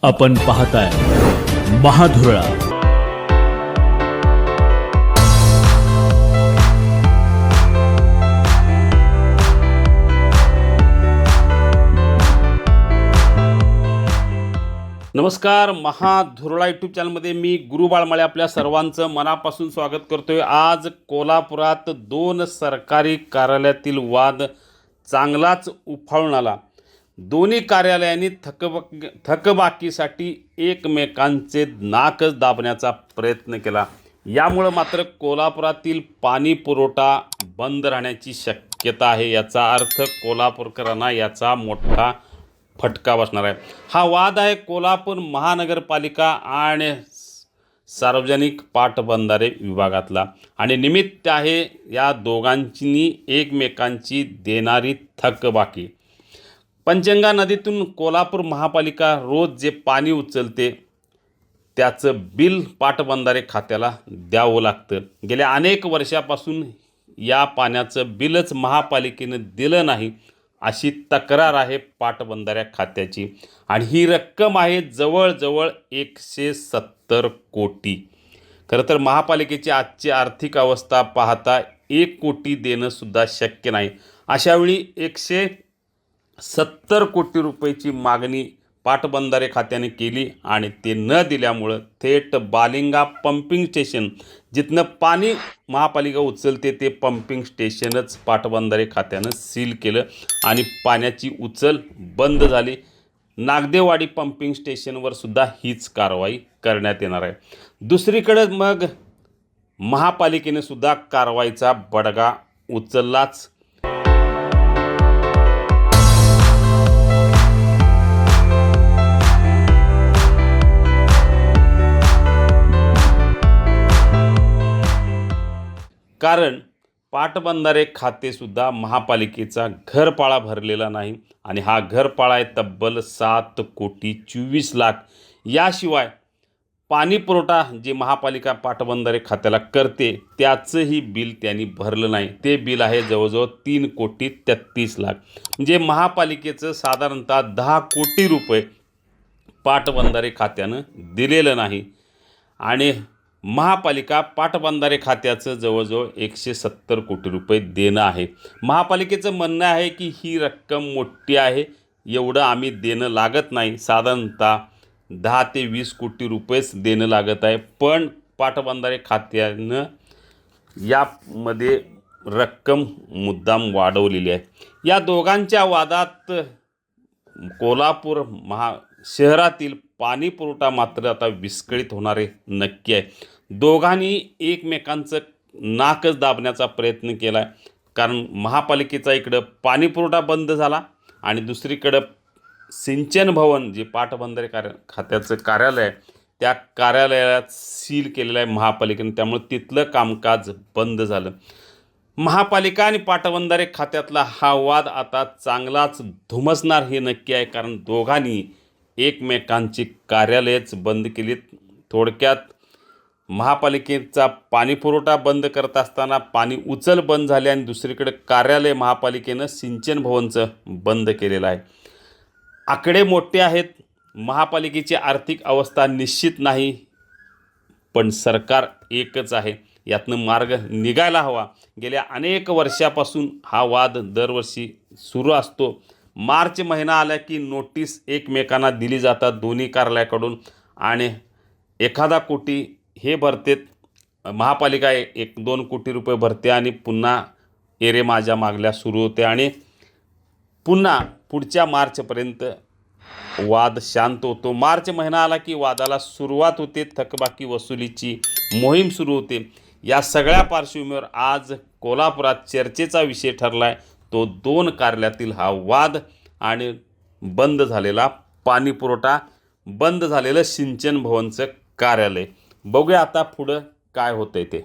आपण पाहताय महाधुरळा। नमस्कार, महाधुरळा यूट्यूब चॅनलमध्ये मी गुरु बाळमाळे आपल्या सर्वांचं मनापासून स्वागत करतोय। आज कोल्हापुरात दोन सरकारी कार्यालयातील वाद चांगलाच उफाळून आला। दोन्ही कार्यालयांनी थकबाकीसाठी एकमेकांचे नाकच दाबण्याचा प्रयत्न केला। यामुळे मात्र कोल्हापुरातील पाणी पुरवठा बंद राहण्याची शक्यता आहे। याचा अर्थ कोल्हापूरकरांना याचा मोठा फटका बसणार आहे। हा वाद आहे कोल्हापूर महानगरपालिका आणि सार्वजनिक पाटबंधारे विभागातला आणि निमित्त आहे या दोघांची एकमेकांची देणारी थकबाकी। पंचगंगा नदीतून कोल्हापूर महापालिका रोज जे पाणी उचलते त्याचं बिल पाटबंधारे खात्याला द्यावं लागतं। गेल्या अनेक वर्षापासून या पाण्याचं बिलच महापालिकेनं दिलं नाही अशी तक्रार आहे पाटबंधाऱ्या खात्याची आणि ही रक्कम आहे जवळजवळ 170 कोटी। खरं तर महापालिकेची आजची आर्थिक अवस्था पाहता 1 कोटी देणं सुद्धा शक्य नाही। अशावेळी 170 कोटी रुपयाची मागणी पाटबंधारे खात्याने केली आणि ते न दिल्यामुळं थेट बालिंगा पंपिंग स्टेशन जिथनं पाणी महापालिका उचलते ते पंपिंग स्टेशनच पाटबंधारे खात्यानं सील केलं आणि पाण्याची उचल बंद झाली। नागदेववाडी पंपिंग स्टेशनवर सुद्धा हीच कारवाई करण्यात येणार आहे। दुसरीकडे मग महापालिकेने सुद्धा कारवाईचा बडगा उचललाच। कारण पाटबंधारे खातेसुद्धा महापालिकेचा घरपाळा भरलेला नाही आणि हा घरपाळा आहे तब्बल 7,24,00,000। याशिवाय पाणी पुरवठा जे महापालिका पाटबंधारे खात्याला करते त्याचंही बिल त्यांनी भरलं नाही। ते बिल आहे जवळजवळ 3,33,00,000। म्हणजे महापालिकेचं साधारणतः 10 कोटी रुपये पाटबंधारे खात्यानं दिलेलं नाही आणि महापालिका पाटबंधारे खात्याचं जवळजवळ 170 कोटी रुपये देणं आहे। महापालिकेचं म्हणणं आहे की ही रक्कम मोठी आहे, एवढं आम्ही देणं लागत नाही, साधारणतः 10 ते 20 कोटी रुपयेच देणं लागत आहे। पण पाटबंधारे खात्यानं यामध्ये रक्कम मुद्दाम वाढवलेली आहे। या दोघांच्या वादात कोल्हापूर शहरातील पाणी पुरवठा मात्र आता विस्कळीत होणारे नक्की आहे। दोघांनी एकमेकांचं नाकच दाबण्याचा प्रयत्न केला आहे। कारण महापालिकेचा इकडं पाणी पुरवठा बंद झाला आणि दुसरीकडं सिंचन भवन जे पाटबंधारे खात्याचं कार्यालय आहे त्या कार्यालयात सील केलेलं आहे महापालिकेने, त्यामुळे तिथलं कामकाज बंद झालं। महापालिका आणि पाटबंधारे खात्यातला हा वाद आता चांगलाच धुमसणार हे नक्की आहे। कारण दोघांनी एकमेकांची कार्यालयच बंद केलीत। थोडक्यात महापालिकेचा पाणी पुरवठा बंद करत असताना पाणी उचल बंद झाले आणि दुसरीकडे कार्यालय महापालिकेनं सिंचन भवनचं बंद केलेलं आहे। आकडे मोठे आहेत, महापालिकेची आर्थिक अवस्था निश्चित नाही, पण सरकार एकच आहे, यातनं मार्ग निघायला हवा। गेल्या अनेक वर्षापासून हा वाद दरवर्षी सुरू असतो। मार्च महिना आला की नोटीस एकमेकांना दिली जातात दोन्ही कार्यालयाकडून आणि 1 कोटी हे भरतेत महापालिका, 1-2 कोटी रुपये भरते आणि पुन्हा एरे माझ्या मागल्या सुरू होते आणि पुन्हा पुढच्या मार्चपर्यंत वाद शांत होतो। मार्च महिना आला की वादाला सुरुवात होते, थकबाकी वसुलीची मोहीम सुरू होते। या सगळ्या पार्श्वभूमीवर आज कोल्हापुरात चर्चेचा विषय ठरला आहे तो 2 कार्यालयातील हा वाद आणि बंद झालेला पाणी पुरवठा, बंद झालेलं सिंचन भवनचं कार्यालय। बघूया आता पुढं काय होतंय ते।